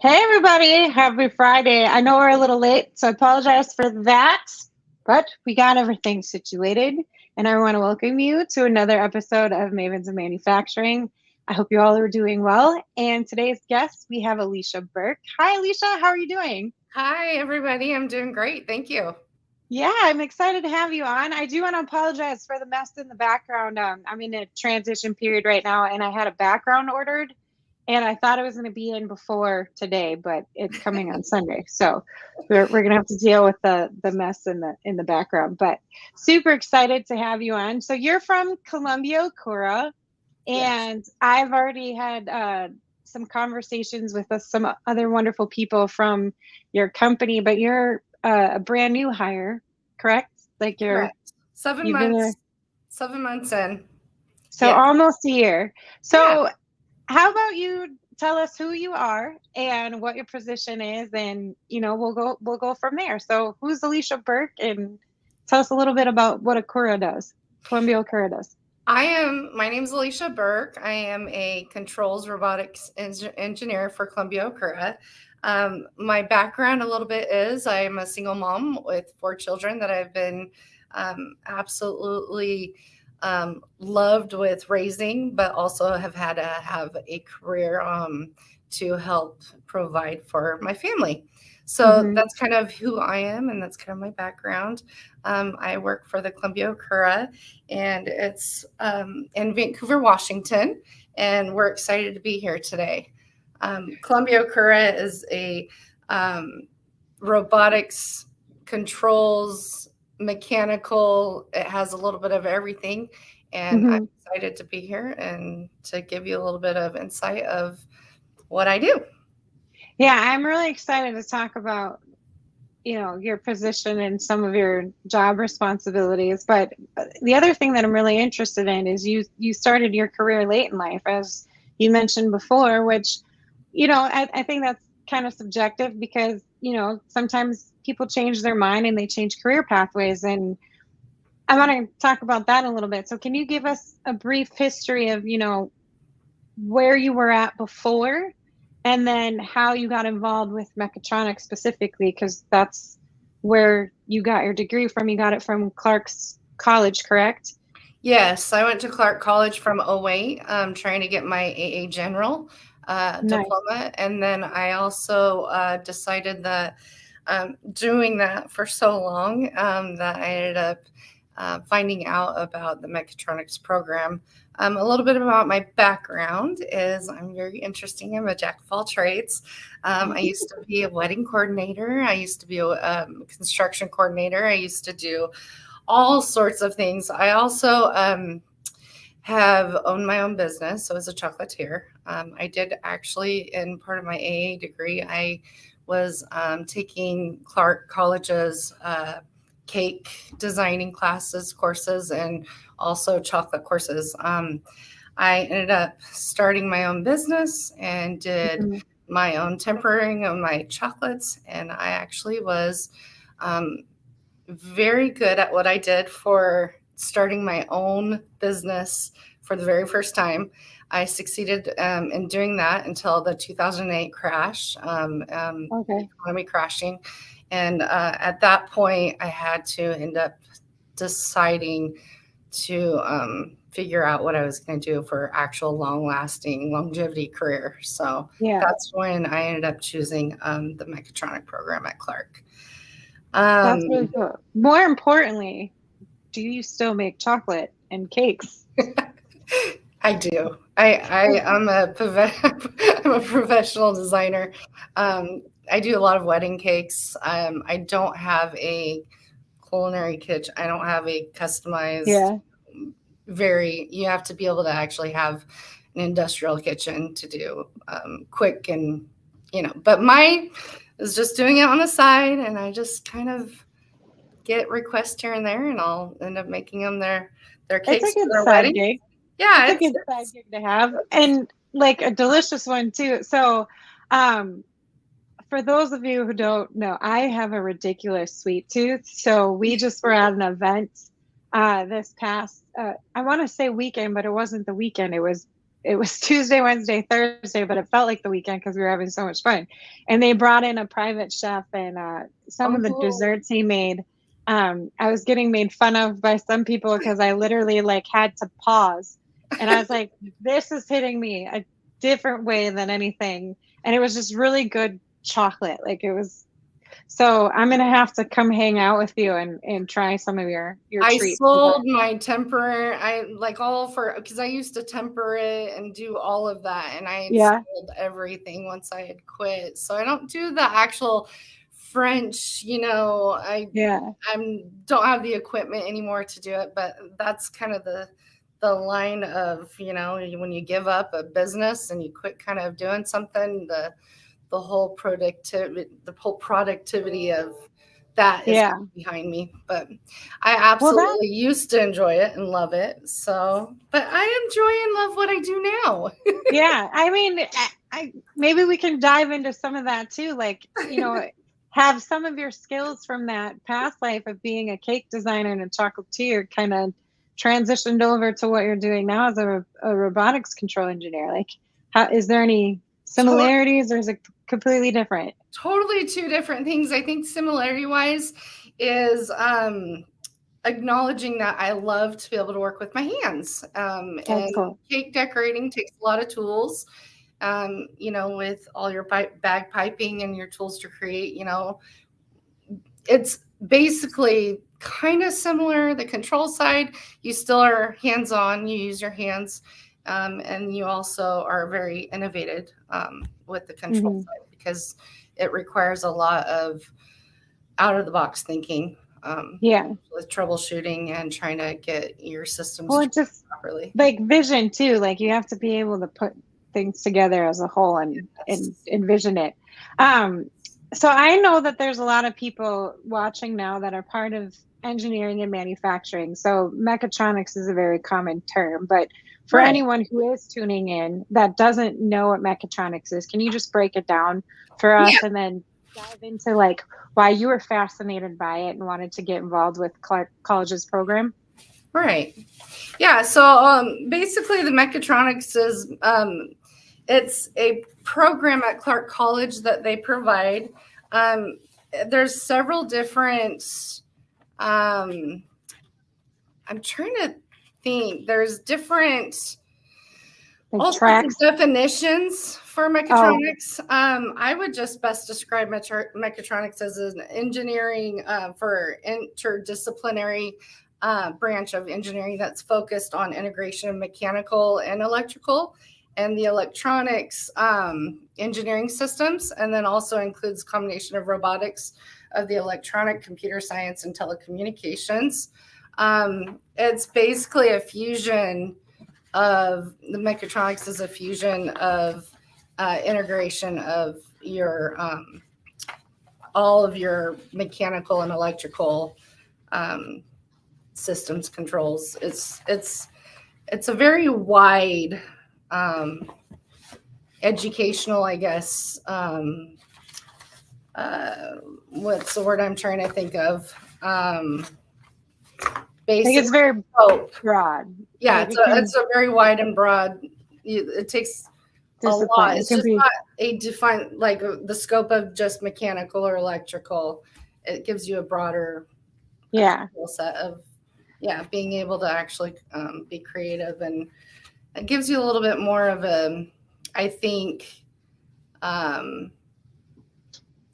Hey, everybody. Happy Friday. I know we're a little late, so I apologize for that, but we got everything situated. And I want to welcome you to another episode of Mavens of Manufacturing. I hope you all are doing well. And today's guest, we have Alesha Burke. Hi, Alesha. How are you doing? Hi, everybody. I'm doing great. Thank you. Yeah, I'm excited to have you on. I do want to apologize for the mess in the background. I'm in a transition period right now, and I had a background ordered. And I thought it was going to be in before today, but it's coming on Sunday. So we're going to have to deal with the mess in the background. But super excited to have you on. So you're from Columbia, Okura, Yes. and I've already had some conversations with some other wonderful people from your company. But you're a brand new hire, correct? Like Correct. Seven you've been there months, 7 months in. so Yeah. almost a year. Yeah. So how about you tell us who you are and what your position is, and we'll go from there. So who's Alesha Burke, and tell us a little bit about what Okura does, Columbia Okura does. My name is Alesha Burke. I am a controls robotics engineer for Columbia Okura. My background a little bit is I am a single mom with 4 children that I've been absolutely loved with raising, but also have had to have a career to help provide for my family. So Mm-hmm. that's kind of who I am, and that's kind of my background. I work for the Columbia Okura, and it's in Vancouver, Washington, and we're excited to be here today. Columbia Okura is a robotics controls mechanical. It has a little bit of everything, and I'm Mm-hmm. excited to be here and to give you a little bit of insight of what I do. Yeah, I'm really excited to talk about your position and some of your job responsibilities. But the other thing that I'm really interested in is you started your career late in life, as you mentioned before, which I think that's kind of subjective because sometimes people change their mind and they change career pathways, and I want to talk about that a little bit. So can you give us a brief history of where you were at before, and then how you got involved with mechatronics specifically, because that's where you got your degree from. You got it from Clark's College, correct? Yes, I went to Clark College from '08, trying to get my AA General Nice. diploma. And then I also decided that doing that for so long that I ended up finding out about the Mechatronics Program. A little bit about my background is I'm very interesting. I'm a jack of all trades. I used to be a wedding coordinator. I used to be a construction coordinator. I used to do all sorts of things. I also have owned my own business, so as a chocolatier. I did actually, in part of my AA degree, I was taking Clark College's cake designing classes, courses, and also chocolate courses. I ended up starting my own business and did Mhm. my own tempering of my chocolates, and I actually was um, very good at what I did for starting my own business for the very first time. I succeeded in doing that until the 2008 crash, Okay. economy crashing. And at that point, I had to end up deciding to figure out what I was going to do for actual long lasting longevity career. So Yeah, that's when I ended up choosing the mechatronic program at Clark. that's Um, really cool. More importantly, do you still make chocolate and cakes? I do. I'm I'm a professional designer. I do a lot of wedding cakes. I don't have a culinary kitchen. I don't have a customized. Yeah. You have to be able to actually have an industrial kitchen to do quick and But mine is just doing it on the side, and I just kind of get requests here and there, and I'll end up making them their It's a cakes for good their side wedding. gig. It's Yeah, a good side gig to have, and like a delicious one too. So, um, for those of you who don't know, I have a ridiculous sweet tooth. So we just were at an event this past I want to say weekend, but it wasn't the weekend. it was Tuesday, Wednesday, Thursday, but it felt like the weekend because we were having so much fun. And they brought in a private chef, and some of the Oh, desserts he made. I was getting made fun of by some people because I literally like had to pause, and I was like, "This is hitting me a different way than anything." And it was just really good chocolate. Like it was. So I'm gonna have to come hang out with you and try some of your I treats. sold my temper. I like all for because I used to temper it and do all of that, and I had Yeah, sold everything once I had quit. So I don't do the actual French. yeah, I'm don't have the equipment anymore to do it, but that's kind of the line of when you give up a business and you quit kind of doing something, the whole productivity of that is yeah. behind me. But I Well, that absolutely used to enjoy it and love it. So, but I enjoy and love what I do now. yeah. I mean, I maybe we can dive into some of that too. Like, have some of your skills from that past life of being a cake designer and a chocolatier kind of transitioned over to what you're doing now as a robotics control engineer. Like, how is there any To- similarities, or is it completely different? Totally two different things. I think similarity wise is acknowledging that I love to be able to work with my hands. That's And cool. cake decorating takes a lot of tools. With all your bag piping and your tools to create, it's basically kind of similar. The control side, you still are hands on, you use your hands, and you also are very innovative with the control Hmm. side because it requires a lot of out of the box thinking Yeah. with troubleshooting and trying to get your Well, systems it just properly. like vision too. Like you have to be able to put things together as a whole and Yes. envision it. Um, so I know that there's a lot of people watching now that are part of engineering and manufacturing. So mechatronics is a very common term, but for Right. anyone who is tuning in that doesn't know what mechatronics is, can you just break it down for Yeah. us and then dive into like why you were fascinated by it and wanted to get involved with Clark College's program? Right. Yeah. So basically, the mechatronics is it's a program at Clark College that they provide. Um, there's several different. Um, I'm trying to think. There's different Like all sorts of tracks. definitions for Oh, mechatronics. I would just best describe mechatronics as an engineering for interdisciplinary branch of engineering that's focused on integration of mechanical and electrical and the electronics engineering systems, and then also includes combination of robotics of the electronic, computer science, and telecommunications. It's basically a fusion of the mechatronics is a fusion of integration of your all of your mechanical and electrical um, systems controls. It's a very wide educational, I guess. What's the word I'm trying to think of? like Basic it's very scope. broad. Yeah, Like it's it a can it's a very wide and broad. It takes a lot. discipline. It It's can just be, not a defined like the scope of just mechanical or electrical. It gives you a broader yeah. skill set of being able to actually be creative, and it gives you a little bit more of a, I think, um,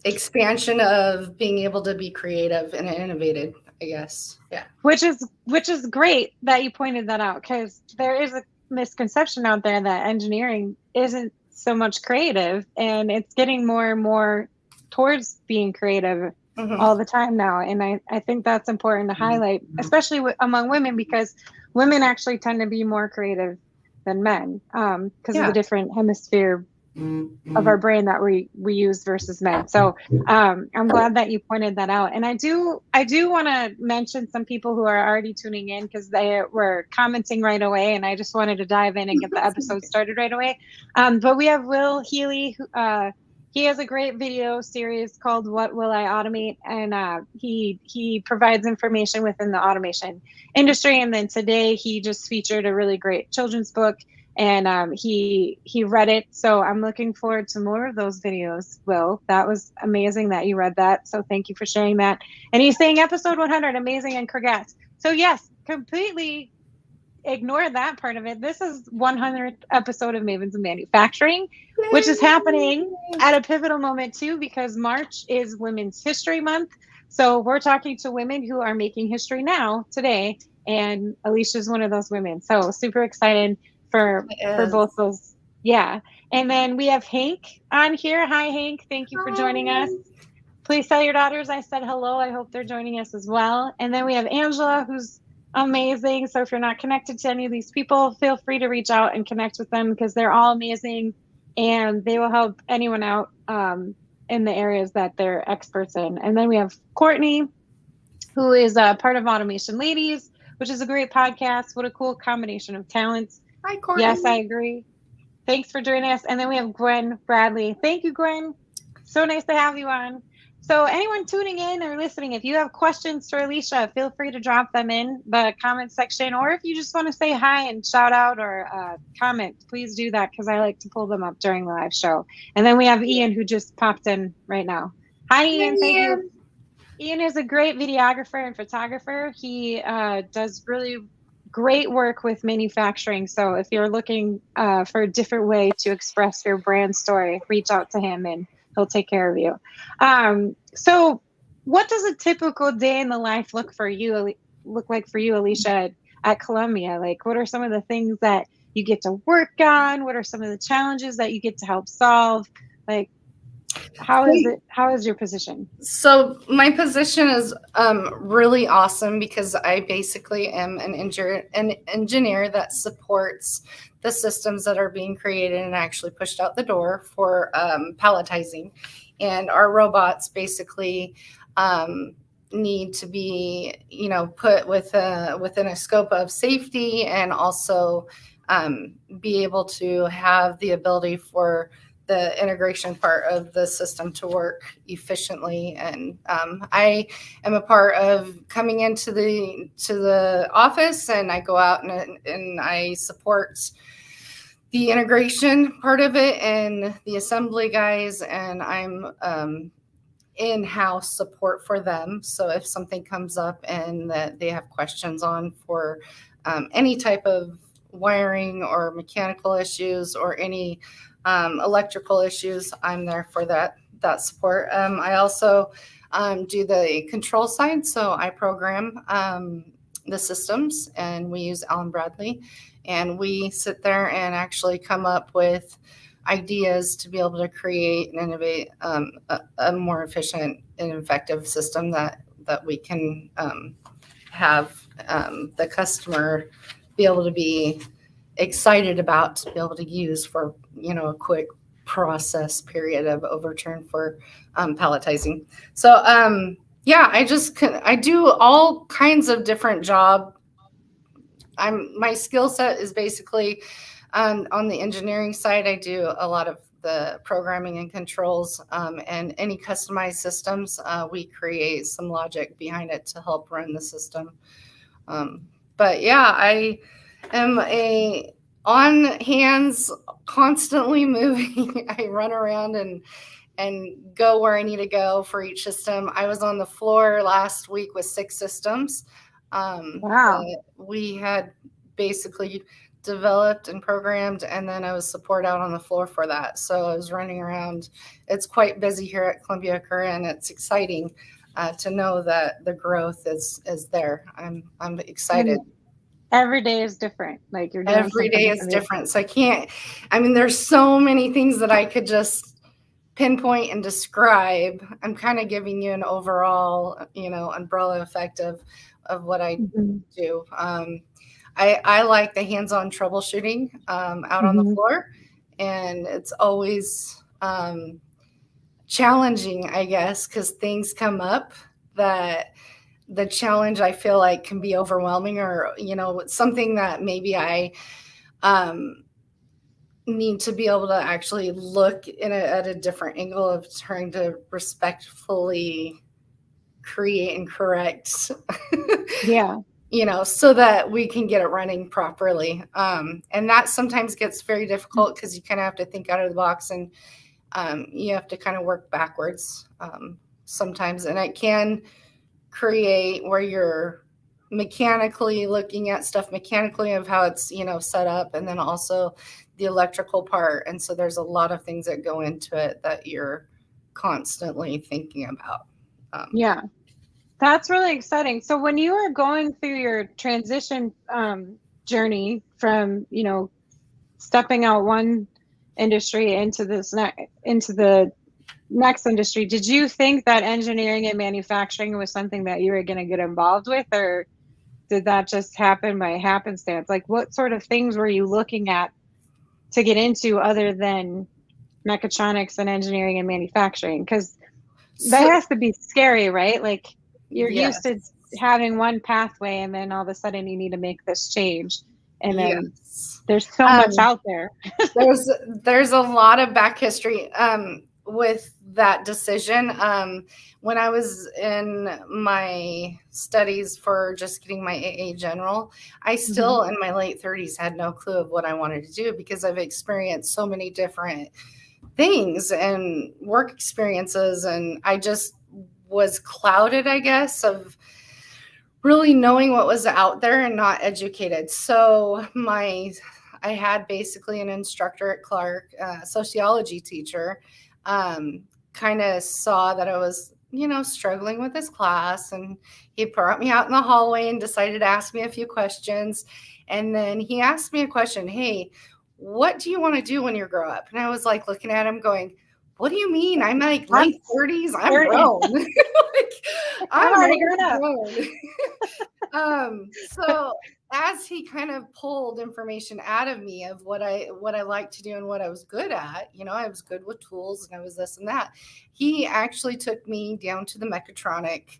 expansion of being able to be creative and innovative. I guess, yeah. Which is great that you pointed that out because there is a misconception out there that engineering isn't so much creative, and it's getting more and more towards being creative Hmm. all the time now. And I think that's important to highlight, especially among women, because women actually tend to be more creative than men because of the Yeah. different hemisphere of our brain that we use versus men. So I'm glad that you pointed that out. And I do want to mention some people who are already tuning in because they were commenting right away, and I just wanted to dive in and get the episode started right away. But we have Will Healy. He has a great video series called "What Will I Automate," and he provides information within the automation industry. And then today he just featured a really great children's book and he read it. So I'm looking forward to more of those videos. Will, that was amazing that you read that. So thank you for sharing that. And he's saying episode 100, amazing, and congrats. So yes, completely ignore that part of it. This is 100th episode of Mavens of Manufacturing, which is happening at a pivotal moment too, because March is Women's History Month. So we're talking to women who are making history now, today, and Alesha's one of those women. So super excited for both those. Yeah. And then we have Hank on here. Hi, Hank. Thank you for joining us. Please tell your daughters I said hello. I hope they're joining us as well. And then we have Angela, who's amazing. So if you're not connected to any of these people, feel free to reach out and connect with them, because they're all amazing and they will help anyone out in the areas that they're experts in. And then we have Courtney, who is part of Automation Ladies, which is a great podcast. What a cool combination of talents. Hi, Courtney. Yes, I agree. Thanks for joining us. And then we have Gwen Bradley. Thank you, Gwen. So nice to have you on. So anyone tuning in or listening, if you have questions for Alesha, feel free to drop them in the comment section. Or if you just want to say hi and shout out or comment, please do that, because I like to pull them up during the live show. And then we have Ian, who just popped in right now. Hi, Ian. Thank you. Ian is a great videographer and photographer. He does really great work with manufacturing. So if you're looking for a different way to express your brand story, reach out to him and he'll take care of you. So what does a typical day in the life look like for you, Alesha, at Columbia? Like, what are some of the things that you get to work on? What are some of the challenges that you get to help solve? Like, how is your position? So my position is really awesome, because I basically am an engineer that supports the systems that are being created and actually pushed out the door for palletizing. And our robots basically need to be, put within a scope of safety, and also be able to have the ability for the integration part of the system to work efficiently. And I am a part of coming into the office, and I go out and I support the integration part of it and the assembly guys, and I'm in-house support for them. So if something comes up and that they have questions on for any type of wiring or mechanical issues or any electrical issues, I'm there for that support. I also do the control side, so I program the systems, and we use Allen Bradley, and we sit there and actually come up with ideas to be able to create and innovate a more efficient and effective system that we can have the customer be able to be excited about, to be able to use for a quick process period of overturn for palletizing. So I do all kinds of different job. My skill set is basically on the engineering side. I do a lot of the programming and controls, and any customized systems. We create some logic behind it to help run the system. But yeah, I am on hands, constantly moving. I run around and go where I need to go for each system. I was on the floor last week with 6 systems. Wow. We had basically developed and programmed, and then I was support out on the floor for that. So I was running around. It's quite busy here at Columbia, Okura, and it's exciting to know that the growth is there. I'm excited. Every day is different. Like, you're doing every day is different. So there's so many things that I could just pinpoint and describe. I'm kind of giving you an overall, umbrella effect of what I do. I like the hands-on troubleshooting out on the floor, and it's always challenging, I guess, because things come up that the challenge, I feel like, can be overwhelming, or something that maybe I need to be able to actually look at a different angle of trying to respectfully create and correct. Yeah. so that we can get it running properly. And that sometimes gets very difficult because you kind of have to think out of the box, and you have to kind of work backwards sometimes. And it can create where you're mechanically looking at stuff mechanically of how it's, set up, and then also the electrical part. And so there's a lot of things that go into it that you're constantly thinking about. Yeah. That's really exciting. So when you were going through your transition journey from, stepping out one industry into into the next industry, did you think that engineering and manufacturing was something that you were going to get involved with, or did that just happen by happenstance? Like, what sort of things were you looking at to get into other than mechatronics and engineering and manufacturing? Because that has to be scary, right? Like, you're used to having one pathway, and then all of a sudden you need to make this change, and then there's so much out there. there's a lot of back history with that decision. When I was in my studies for just getting my AA General, I still in my late 30s had no clue of what I wanted to do, because I've experienced so many different things and work experiences, and I just was clouded, I guess, of really knowing what was out there and not educated. So I had basically an instructor at Clark, a sociology teacher, kind of saw that I was, struggling with this class, and he brought me out in the hallway and decided to ask me a few questions. And then he asked me a question, "Hey, what do you want to do when you grow up?" And I was like looking at him going, "What do you mean? I'm like late 30s. I'm grown." I'm already grown up. So as he kind of pulled information out of me of what I liked to do and what I was good at, I was good with tools and I was this and that. He actually took me down to the Mechatronic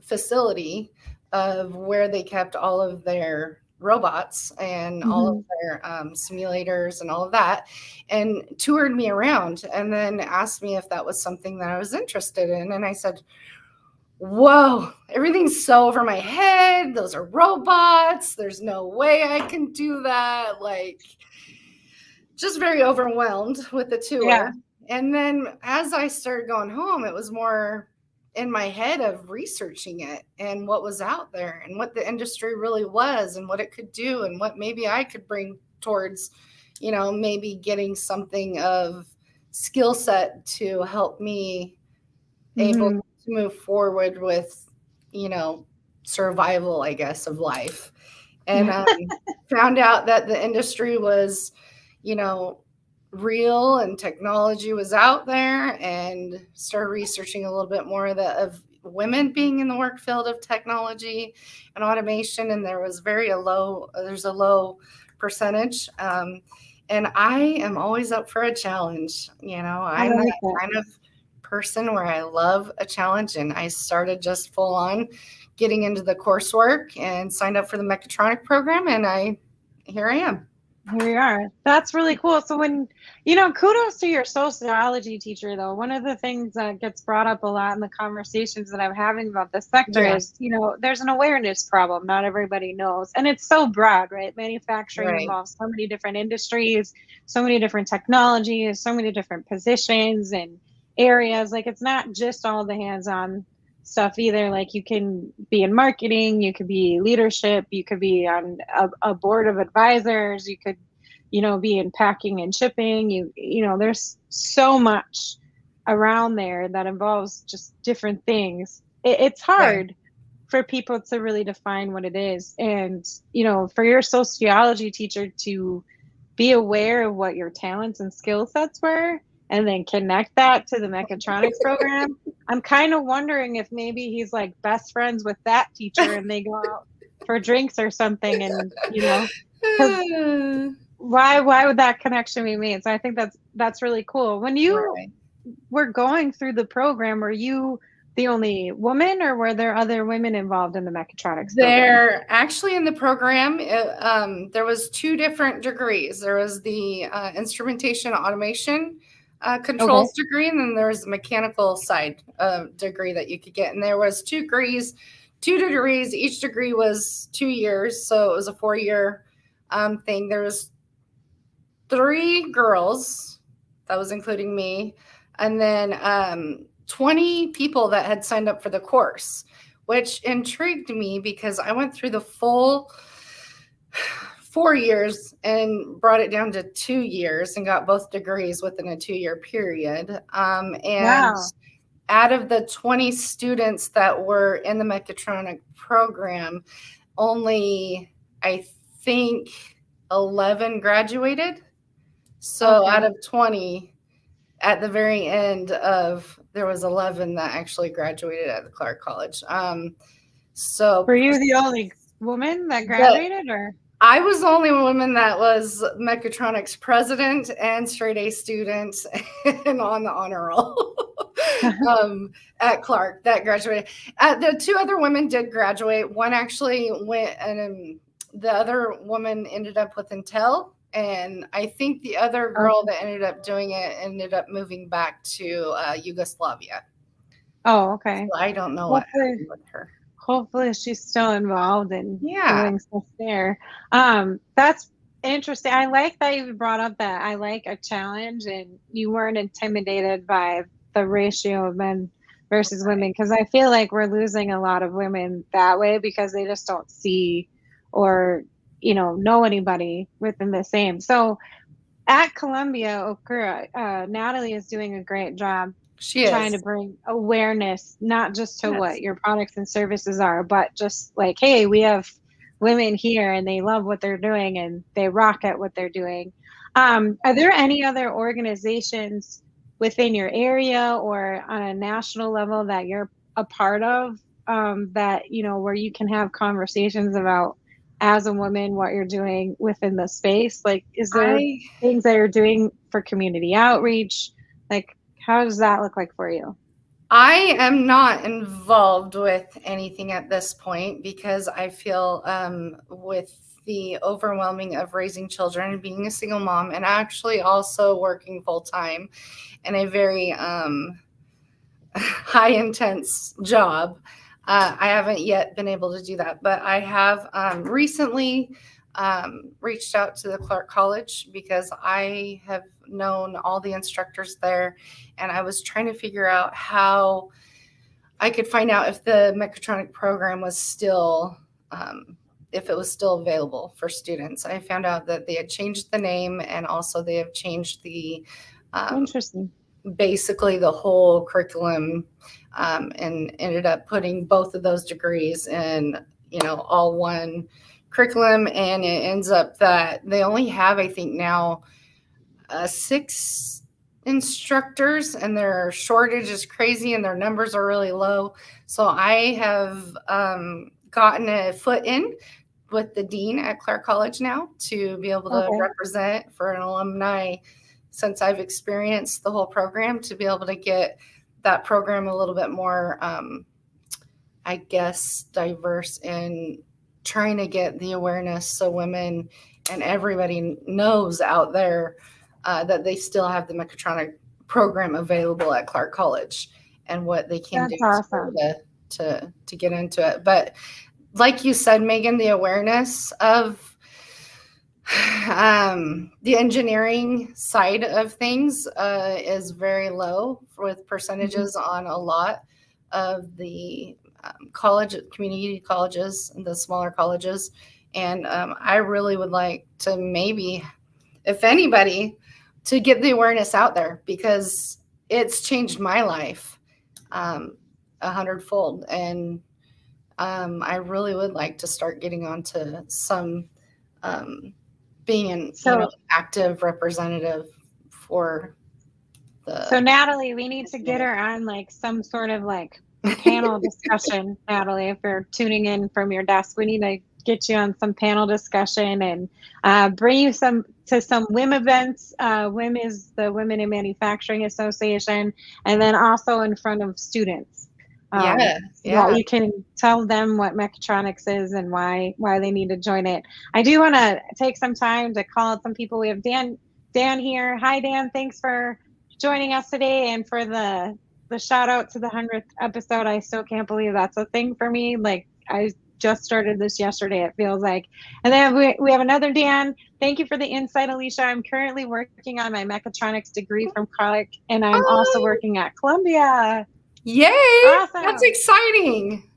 facility of where they kept all of their robots and all of their simulators and all of that, and toured me around, and then asked me if that was something that I was interested in. And I said, "Whoa, everything's so over my head. Those are robots. There's no way I can do that." Like, just very overwhelmed with the tour. Yeah. And then as I started going home, it was more in my head of researching it and what was out there and what the industry really was and what it could do and what maybe I could bring towards, maybe getting something of skill set to help me able to move forward with, survival, I guess, of life. And found out that the industry was, real and technology was out there, and started researching a little bit more of women being in the work field of technology and automation. And there's a low percentage. And I am always up for a challenge. I'm that kind of person where I love a challenge, and I started just full on getting into the coursework and signed up for the Mechatronics program, and here I am. Here we are. That's really cool. So when, kudos to your sociology teacher, though. One of the things that gets brought up a lot in the conversations that I'm having about this sector is, there's an awareness problem. Not everybody knows. And it's so broad, right? Manufacturing involves so many different industries, so many different technologies, so many different positions and areas. Like, it's not just all the hands-on stuff either. Like, you can be in marketing, you could be leadership, you could be on a board of advisors, you could be in packing and shipping. There's so much around there that involves just different things. It's hard for people to really define what it is. And for your sociology teacher to be aware of what your talents and skill sets were and then connect that to the Mechatronics program, I'm kind of wondering if maybe he's like best friends with that teacher and they go out for drinks or something. And, why would that connection be made? So I think that's really cool. When you were going through the program, were you the only woman, or were there other women involved in the Mechatronics program? They're actually in the program. There was 2 different degrees. There was the instrumentation automation controls degree, and then there was the mechanical side degree that you could get. And there was 2 degrees 2 degrees. Each degree was 2 years, so it was a 4-year thing. There was 3 girls, that was including me, and then 20 people that had signed up for the course, which intrigued me because I went through the full 4 years and brought it down to 2 years and got both degrees within a 2-year period. And Wow. out of the 20 students that were in the mechatronic program, only, I think, 11 graduated. So Okay. out of 20, at the very end of, there was 11 that actually graduated at the Clark College. So Were you the only woman that graduated, or? I was the only woman that was Mechatronics president and straight A student and on the honor roll at Clark that graduated. The 2 other women did graduate. One actually went, and the other woman ended up with Intel. And I think the other girl that ended up doing it ended up moving back to Yugoslavia. Oh, okay. So I don't know what happened with her. Hopefully she's still involved in Yeah. doing stuff there. That's interesting. I like that you brought up that I like a challenge and you weren't intimidated by the ratio of men versus women, because I feel like we're losing a lot of women that way because they just don't see or know anybody within the same. So at Columbia, Okura, Natalie is doing a great job trying to bring awareness, not just to what your products and services are, but just like, hey, we have women here and they love what they're doing and they rock at what they're doing. Are there any other organizations within your area or on a national level that you're a part of, that, where you can have conversations about, as a woman, what you're doing within the space? Like, is there things that you're doing for community outreach? Like, how does that look like for you? I am not involved with anything at this point because I feel with the overwhelming of raising children, being a single mom, and actually also working full time in a very high intense job. I haven't yet been able to do that, but I have recently reached out to the Clark College because I have known all the instructors there, and I was trying to figure out how I could find out if the mechatronic program was still, if it was still available for students. I found out that they had changed the name, and also they have changed the Interesting. Basically the whole curriculum, and ended up putting both of those degrees in, all one curriculum. And it ends up that they only have, I think now, 6 instructors, and their shortage is crazy and their numbers are really low. So I have gotten a foot in with the dean at Clark College now to be able to represent for an alumni, since I've experienced the whole program, to be able to get that program a little bit more, I guess, diverse in trying to get the awareness so women and everybody knows out there that they still have the mechatronic program available at Clark College and what they can do to get into it. But like you said, Meaghan, the awareness of the engineering side of things is very low with percentages on a lot of the community colleges and the smaller colleges. And I really would like to, maybe, if anybody, to get the awareness out there, because it's changed my life 100-fold. And I really would like to start getting onto some being an active representative for the. So Natalie, we need to get her on like some sort of like panel discussion. Natalie, if you're tuning in from your desk, we need to get you on some panel discussion and bring you to some WIM events. WIM is the Women in Manufacturing Association, and then also in front of students. You can tell them what mechatronics is and why they need to join it. I do want to take some time to call out some people. We have Dan here. Hi, Dan. Thanks for joining us today and for the shout out to the 100th episode. I still can't believe that's a thing for me. Like, I just started this yesterday, it feels like. And then we have another Dan. Thank you for the insight, Alesha. I'm currently working on my mechatronics degree from Clark, and I'm also Oh, working at Columbia. yay! That's Awesome. exciting.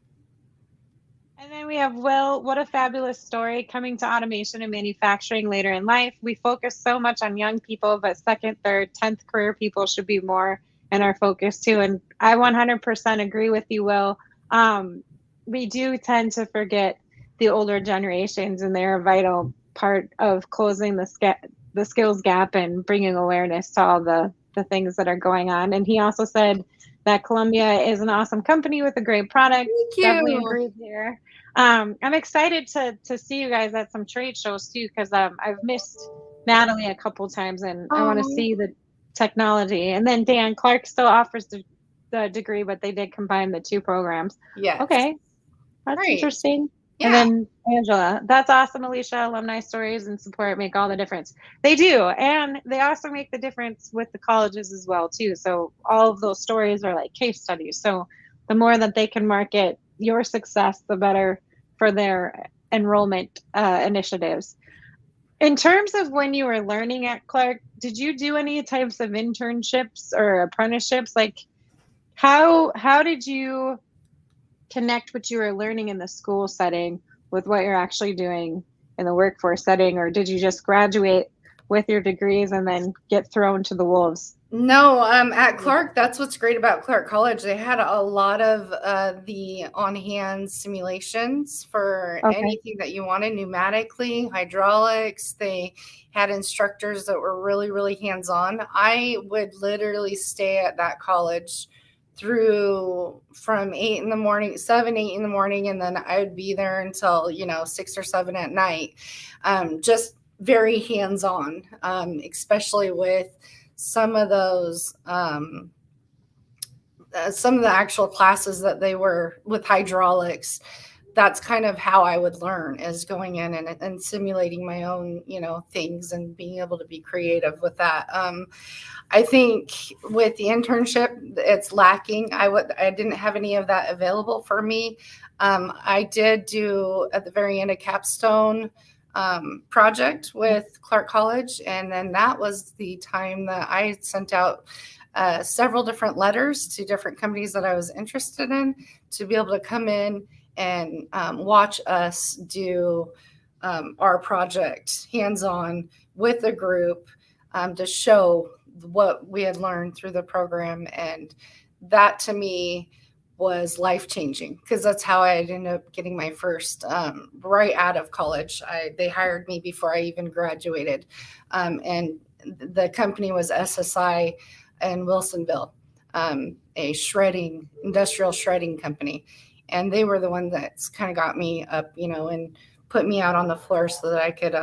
And then we have Will. What a fabulous story, coming to automation and manufacturing later in life. We focus so much on young people, but second, third, 10th career people should be more in our focus too. And I 100% agree with you, Will. We do tend to forget the older generations, and they're a vital part of closing the skills gap and bringing awareness to all the things that are going on. And he also said that Columbia is an awesome company with a great product. Thank Definitely you. agree there. I'm excited to see you guys at some trade shows too, because I've missed Natalie a couple times, and I want to Oh, see the technology. And then Dan Clark still offers the degree, but they did combine the two programs. yes. Okay, that's Great. interesting. And Yeah. then Angela, that's awesome, Alesha. Alumni stories and support make all the difference. They do, and they also make the difference with the colleges as well too. So all of those stories are like case studies. So the more that they can market your success, the better for their enrollment initiatives. In terms of when you were learning at Clark, did you do any types of internships or apprenticeships? Like how did you connect what you were learning in the school setting with what you're actually doing in the workforce setting, or did you just graduate with your degrees and then get thrown to the wolves? No, at Clark, that's what's great about Clark College. They had a lot of the on-hand simulations for Okay. anything that you wanted, pneumatically, hydraulics. They had instructors that were really, really hands-on. I would literally stay at that college through from 8 in the morning, 7, 8 in the morning, and then I would be there until, 6 or 7 at night. Just very hands-on, especially with some of those some of the actual classes that they were with hydraulics. That's kind of how I would learn, is going in and simulating my own things and being able to be creative with that. I think with the internship, it's lacking. I didn't have any of that available for me. I did do at the very end a capstone project with Clark College, and then that was the time that I sent out several different letters to different companies that I was interested in, to be able to come in and watch us do our project hands-on with a group, to show what we had learned through the program. And that to me was life-changing, because that's how I ended up getting my first, right out of college. They hired me before I even graduated. And the company was SSI in Wilsonville, a industrial shredding company. And they were the one that's kind of got me up, and put me out on the floor so that I could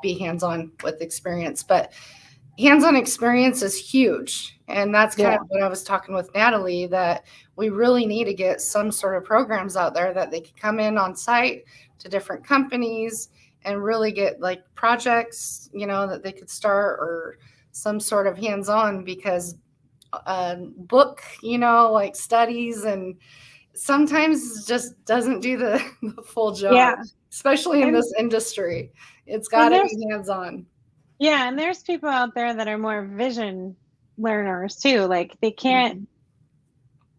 be hands-on with experience. But hands-on experience is huge. And that's kind of what I was talking with Natalie, that we really need to get some sort of programs out there that they could come in on site to different companies and really get like projects, that they could start, or some sort of hands-on, because book, like studies, and sometimes just doesn't do the full job, Yeah. especially in And, this industry. It's got to be hands-on. yeah, and there's people out there that are more vision learners too. Like they can't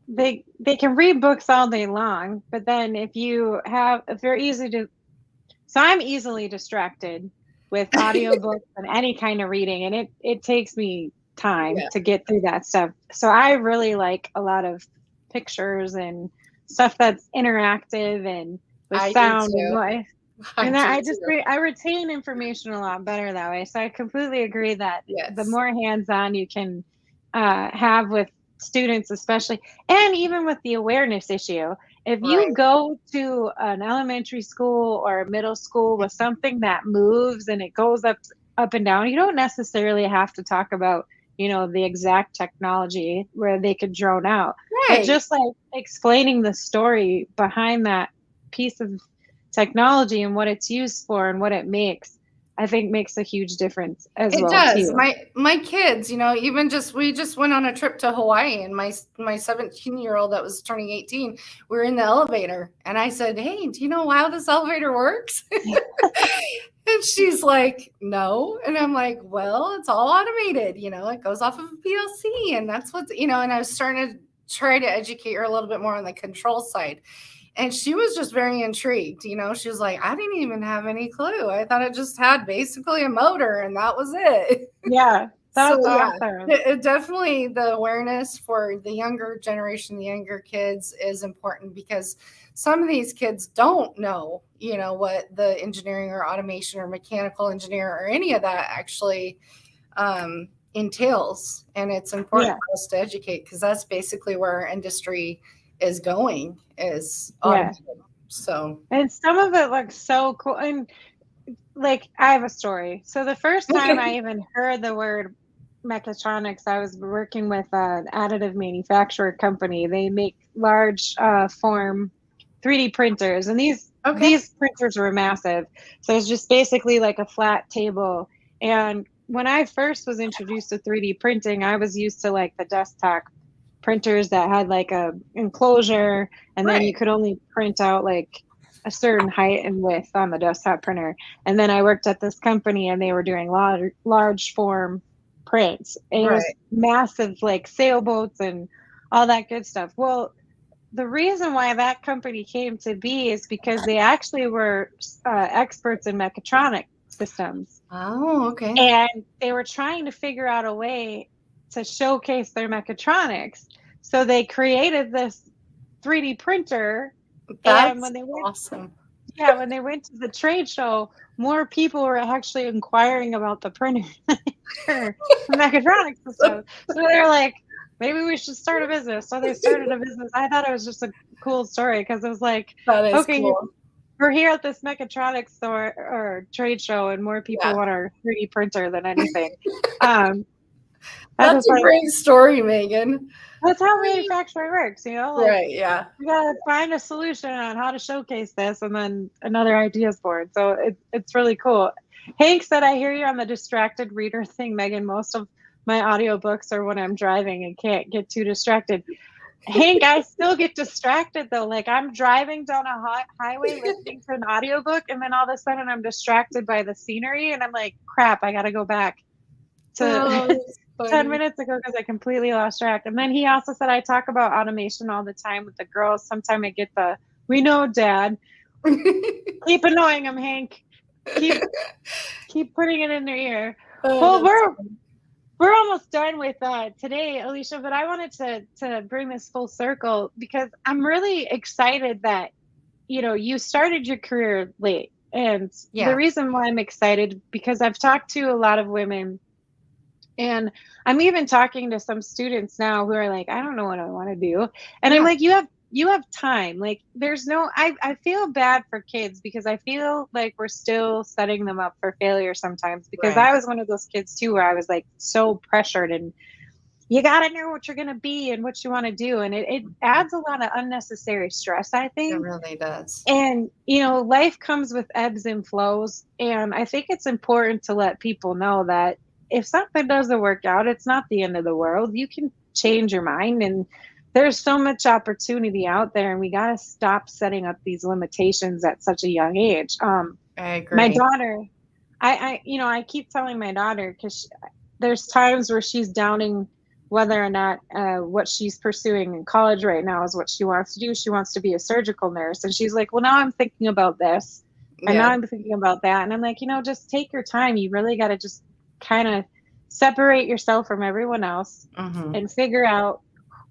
they can read books all day long, but then if you're easy to so I'm easily distracted with audiobooks and any kind of reading, and it takes me time Yeah, to get through that stuff. So I really like a lot of pictures and stuff that's interactive and with I do sound and too. noise. I And do that too. I retain information a lot better that way. So I completely agree that the Yes. more hands-on you can have with students, especially, and even with the awareness issue. If you Right. go to an elementary school or a middle school with something that moves and it goes up and down, you don't necessarily have to talk about the exact technology where they could drone out, but Right. just like explaining the story behind that piece of technology and what it's used for and what it makes. I think makes a huge difference as It well does. too. My kids, even we just went on a trip to Hawaii, and my 17-year-old that was turning 18, we were in the elevator, and I said, "Hey, do you know how this elevator works?" And she's like, "No," and I'm like, "Well, it's all automated. It goes off of a PLC, and that's And I was starting to try to educate her a little bit more on the control side. And she was just very intrigued. She was like, I didn't even have any clue. I thought it just had basically a motor and that was it. Yeah, So, that's yeah, awesome. definitely the awareness for the younger generation, the younger kids is important, because some of these kids don't know, what the engineering or automation or mechanical engineer or any of that actually entails. And it's important for us to educate, because that's basically where our industry is going, is automation. So, and some of it looks so cool. And like, I have a story. So the first time I even heard the word mechatronics, I was working with an additive manufacturer company. They make large form 3D printers, and these printers were massive. So it's just basically like a flat table. And when I first was introduced to 3D printing, I was used to like the desktop printers that had like a enclosure, and then you could only print out like a certain height and width on the desktop printer. And then I worked at this company, and they were doing large form prints. And it was massive, like sailboats and all that good stuff. Well, the reason why that company came to be is because they actually were experts in mechatronic systems. Oh, okay. And they were trying to figure out a way to showcase their mechatronics. So they created this 3D printer. That's and when they went, awesome. Yeah, when they went to the trade show, more people were actually inquiring about the printer the mechatronics system. So they're like, maybe we should start a business. So they started a business. I thought it was just a cool story, because it was like, okay, cool. We're here at this mechatronics store or trade show, and more people want our 3D printer than anything. That's a great story, Meaghan. That's how manufacturing works, Right, yeah. You gotta find a solution on how to showcase this, and then another idea is born. So it's really cool. Hank said, I hear you on the distracted reader thing, Meaghan. Most of my audiobooks are when I'm driving and can't get too distracted. Hank, I still get distracted though. Like, I'm driving down a highway listening to an audiobook, and then all of a sudden I'm distracted by the scenery, and I'm like, crap, I gotta go back to 10 minutes ago because I completely lost track. And then he also said, I talk about automation all the time with the girls. Sometimes I get we know, Dad. Keep annoying them, Hank. Keep putting it in their ear. Well, we're almost done with today, Alesha, but I wanted to bring this full circle, because I'm really excited that, you started your career late. And the reason why I'm excited, because I've talked to a lot of women, and I'm even talking to some students now who are like, I don't know what I want to do. And I'm like, you have time. Like, there's I feel bad for kids, because I feel like we're still setting them up for failure sometimes, because I was one of those kids too, where I was like so pressured, and you got to know what you're going to be and what you want to do. And it adds a lot of unnecessary stress, I think. It really does. And, life comes with ebbs and flows. And I think it's important to let people know that if something doesn't work out, it's not the end of the world. You can change your mind, and there's so much opportunity out there, and we got to stop setting up these limitations at such a young age. I agree. My daughter, I keep telling my daughter, because there's times where she's doubting whether or not what she's pursuing in college right now is what she wants to do. She wants to be a surgical nurse. And she's like, well, now I'm thinking about this, and now I'm thinking about that. And I'm like, just take your time. You really got to just kind of separate yourself from everyone else and figure out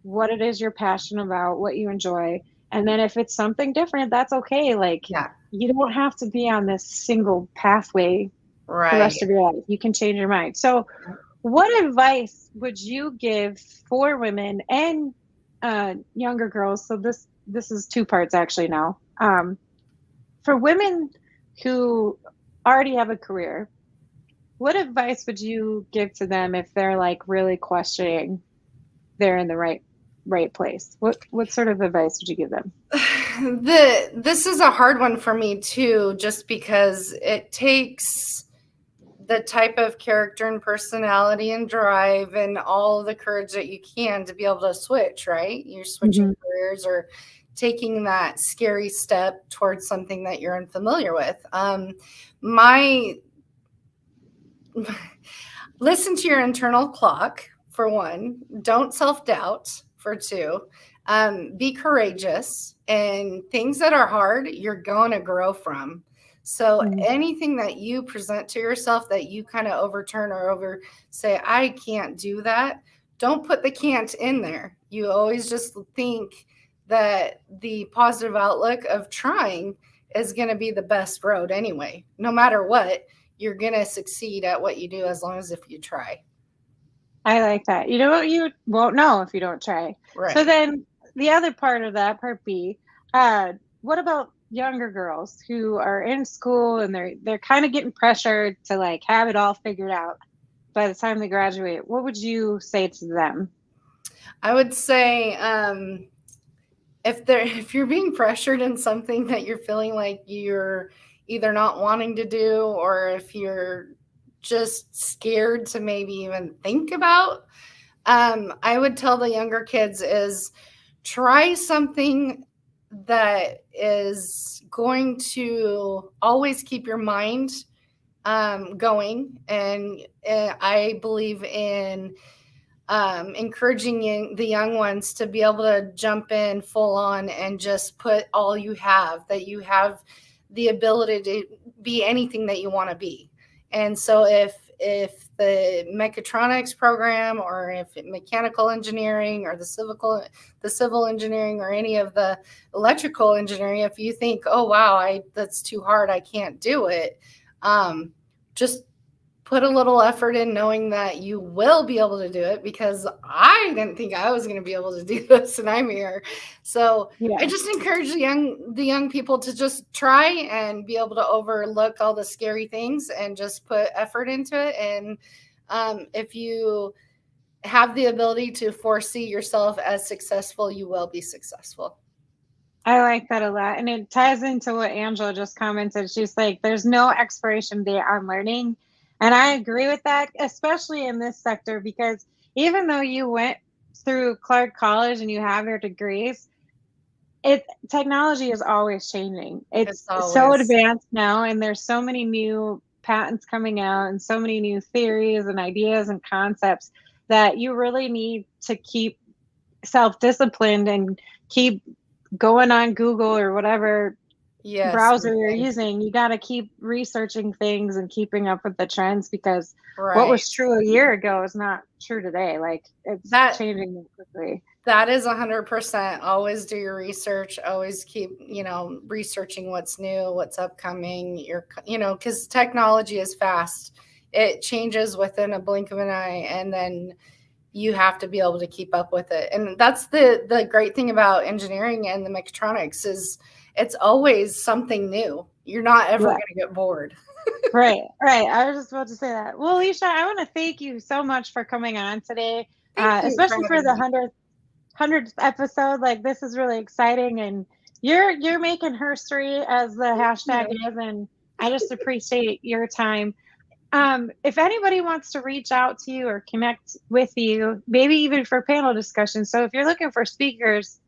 what it is you're passionate about, what you enjoy. And then if it's something different, that's okay. Like, you don't have to be on this single pathway the rest of your life. You can change your mind. So what advice would you give for women and younger girls? So this is two parts actually now. For women who already have a career, what advice would you give to them if they're like really questioning they're in the right place? What sort of advice would you give them? This is a hard one for me too, just because it takes the type of character and personality and drive and all the courage that you can to be able to switch, right? You're switching careers or taking that scary step towards something that you're unfamiliar with. Listen to your internal clock, for one. Don't self-doubt, for two. Be courageous, and things that are hard, you're going to grow from. So anything that you present to yourself that you kind of overturn or say, I can't do that, don't put the can't in there. You always just think that the positive outlook of trying is going to be the best road anyway. No matter what, you're going to succeed at what you do as long as if you try. I like that. You know what? You won't know if you don't try. Right. So then the other part of that, part B, what about younger girls who are in school and they're kind of getting pressured to like have it all figured out by the time they graduate? What would you say to them? I would say if you're being pressured in something that you're feeling like you're either not wanting to do, or if you're just scared to maybe even think about, I would tell the younger kids is try something that is going to always keep your mind going. And I believe in encouraging the young ones to be able to jump in full on and just put all you have, that you have the ability to be anything that you want to be. And so if the mechatronics program, or if mechanical engineering, or the civil engineering, or any of the electrical engineering, if you think, oh wow, that's too hard, I can't do it, just put a little effort in, knowing that you will be able to do it, because I didn't think I was going to be able to do this, and I'm here. So I just encourage the young people to just try and be able to overlook all the scary things and just put effort into it. And if you have the ability to foresee yourself as successful, you will be successful. I like that a lot. And it ties into what Angela just commented. She's like, there's no expiration date on learning. And I agree with that, especially in this sector, because even though you went through Clark College and you have your degrees, technology is always changing. It's so advanced now, and there's so many new patents coming out and so many new theories and ideas and concepts that you really need to keep self-disciplined and keep going on Google or whatever browser you're using. You got to keep researching things and keeping up with the trends, because what was true a year ago is not true today. Like, it's changing quickly. That is 100%. Always do your research. Always keep, researching what's new, what's upcoming. Because technology is fast. It changes within a blink of an eye, and then you have to be able to keep up with it. And that's the great thing about engineering and the mechatronics is it's always something new. You're not ever going to get bored. Right. I was just about to say that. Well, Alesha, I want to thank you so much for coming on today, especially for the 100th episode. Like, this is really exciting, and you're making history, as the hashtag is, and I just appreciate your time. If anybody wants to reach out to you or connect with you, maybe even for panel discussion. So if you're looking for speakers,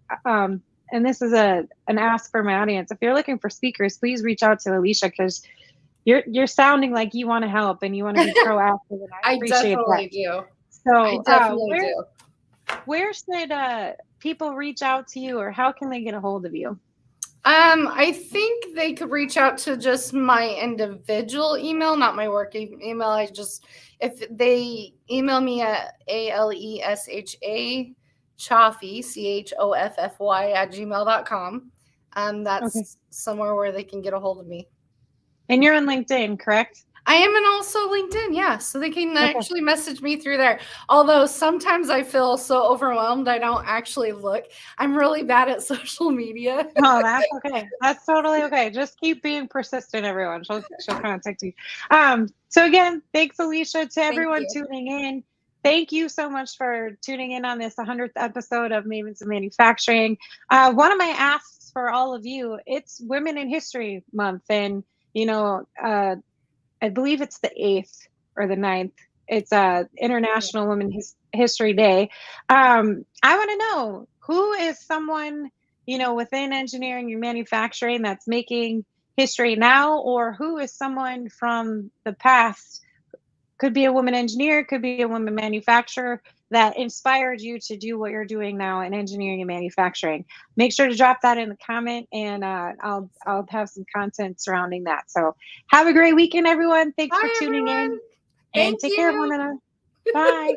and this is an ask for my audience, if you're looking for speakers, please reach out to Alesha, because you're sounding like you want to help and you want to be proactive. And I appreciate definitely that. Do. So I definitely do. Where should people reach out to you, or how can they get a hold of you? I think they could reach out to just my individual email, not my work email. If they email me at ALESHA Choffy, CHOFFY @gmail.com. That's somewhere where they can get a hold of me. And you're on LinkedIn, correct? I am, and also LinkedIn, yeah. So they can actually message me through there. Although sometimes I feel so overwhelmed, I don't actually look. I'm really bad at social media. Oh, that's okay. That's totally okay. Just keep being persistent, everyone. She'll contact you. So again, thanks, Alesha. To everyone tuning in, thank you so much for tuning in on this 100th episode of Mavens of Manufacturing. One of my asks for all of you, it's Women in History Month, and I believe it's the 8th or the 9th. It's International Women's History Day. I want to know, who is someone, within engineering and manufacturing that's making history now, or who is someone from the past? Could be a woman engineer, could be a woman manufacturer, that inspired you to do what you're doing now in engineering and manufacturing. Make sure to drop that in the comment, and I'll have some content surrounding that. So have a great weekend, everyone. Thanks for tuning in, and take care of one another. Bye.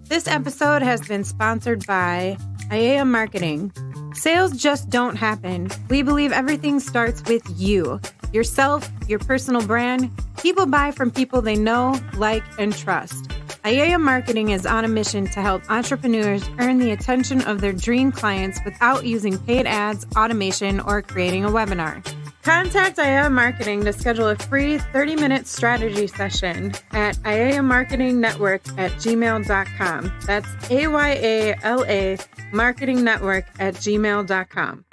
This episode has been sponsored by IAM Marketing. Sales just don't happen. We believe everything starts with you, yourself, your personal brand. People buy from people they know, like, and trust. IAM Marketing is on a mission to help entrepreneurs earn the attention of their dream clients without using paid ads, automation, or creating a webinar. Contact IAM Marketing to schedule a free 30-minute strategy session at iammarketingnetwork@gmail.com. That's AYALA marketingnetwork@gmail.com.